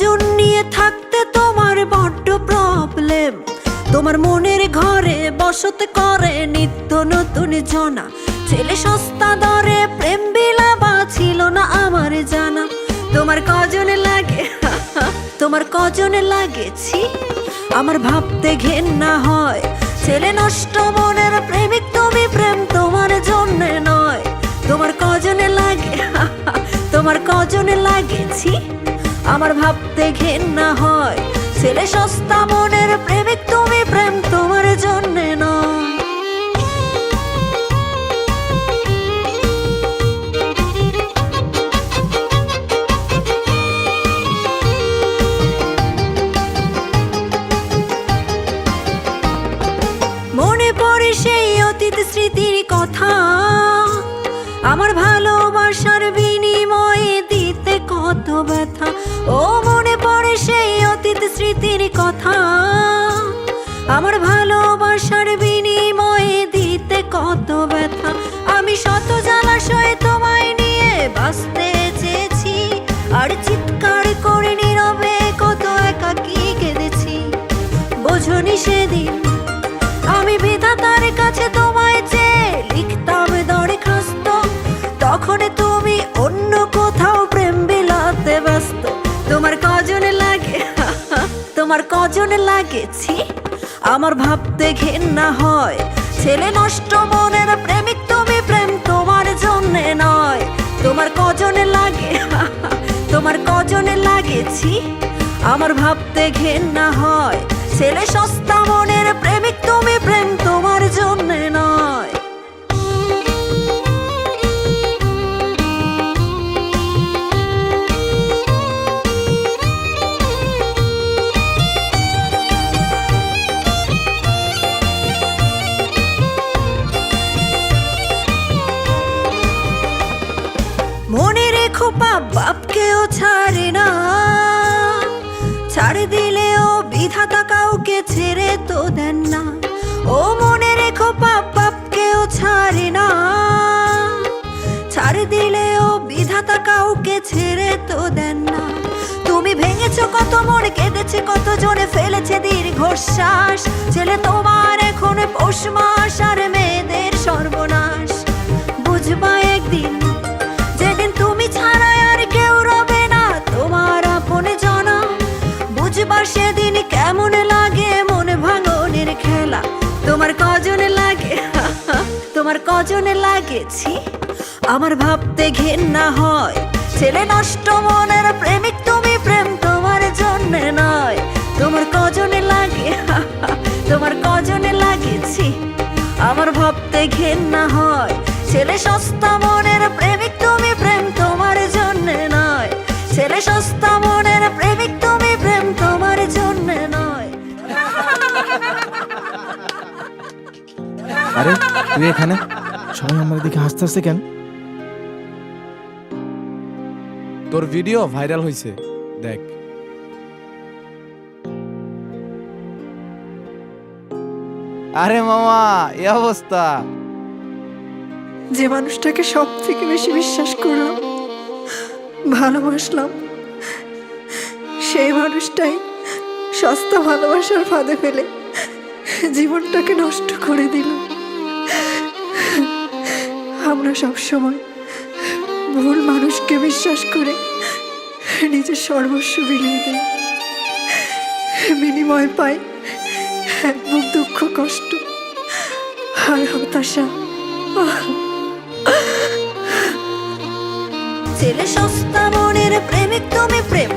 জন নিয়ে থাকতে তোমার বড্ড প্রবলেম। তোমার মনের ঘরে বসত করে নিত্য নতুন জনা। ছেলে সস্তা দরে প্রেম বিলাবা ছিল না আমার জানা। তোমার কজন লাগে তোমার কজন লাগেছি আমার ভাবতে ঘেন্না হয়। ছেলে নষ্ট মনের প্রেমিক তুমি, প্রেম তোমার জন্য নয়। তোমার কজনে লাগে তোমার কজনে লাগেছি আমার ভাবতে ঘেন্না হয়। ছেলে সস্তা মনের প্রেমিক তুমি, প্রেম তোমার জন্য নয়। মনে পড়ে সেই অতীত স্মৃতির কথা, আমার ভালোবাসার বিনিময়ে দিতে কত ব্যথা। ও মনে পড়ে সেই অতীত স্মৃতির কথা, আমার ভালোবাসার বিনিময়ে দিতে কত ব্যথা। আমি শত জলাশয়ে তোমায় নিয়ে বাঁচতে চেয়েছি, আর চিৎকার করে নীরবে কত একাকী কেঁদেছি। বোঝনি সেদিন আমি বিধাতার কাছে তোমায় চেয়ে লিখতাম দরখাস্ত, তখন তুমি অন্য কোথাও প্রেম বিলাতে ব্যস্ত। তোমার কজনে লাগে তোমার কজনে লাগেছি আমার ভাবতে ঘেন্না হয়। ছেলে নষ্ট মনের প্রেমিক তুমি, প্রেম তোমার জন্য নয়। তোমার কজনে লাগে তোমার কজনে লাগেছি আমার ভাবতে ঘেন্না হয়। ছেলে সস্তা মনের প্রেমিক তুমি, প্রেম তোমার জন্য নয়। মনে রেখো পাপ বাপকেও ছাড়ে না, ছাড় দিলেও বিধাতা কাউকে ছেড়ে তো দেন না। ও মনে রেখো পাপ বাপকেও ছাড়ে না, ছাড় দিলেও বিধাতা কাউকে ছেড়ে তো দেন না। তুমি ভেঙেছো কত মন, কেঁদেছে কত জনে, ফেলেছে দীর্ঘশ্বাস। ছেলে তোমার এখন পৌষ মাস আর মেয়েদের সর্বনাশ। বুঝবা একদিন যেদিন তুমি ছাড়া আর কেউ রবে না তোমার আপন জনা। বুঝবা সেদিন কেমন লাগে মন ভাঙনের খেলা। তোমার কজনে লাগে তোমার কজনে লাগেছি আমার ভাবতে ঘেন্না হয়। ছেলে নষ্ট মনের প্রেমিক তুমি, প্রেম তোমার জন্য নয়। তোমার কজনে লাগে তোমার কজনে লাগেছি আমার ভাবতে ঘেন্না হয়। ছেলে সস্তা মনের প্রেমিক তুমি, প্রেম তোমার জন্য নয়। ছেলে সস্তা মনের প্রেমিক তুমি, প্রেম তোমার জন্য নয়। আরে তুই এখানে? সবাই আমার দিকে হাসতে হাসতে কেন? তোর ভিডিও ভাইরাল হয়েছে, দেখ। আরে মামা, এই অবস্থা। যে মানুষটাকে সব থেকে বেশি বিশ্বাস করলাম, ভালোবাসলাম, সেই মানুষটাই সস্তা ভালোবাসার ফাঁদে ফেলে জীবনটাকে নষ্ট করে দিল। আমরা সবসময় ভুল মানুষকে বিশ্বাস করে নিজের সর্বস্ব বিলিয়ে দিই, বিনিময় পাই এক বুক দুঃখ, কষ্ট আর হতাশা। ছেলে সস্তা মনের প্রেমিক তুমি, প্রেম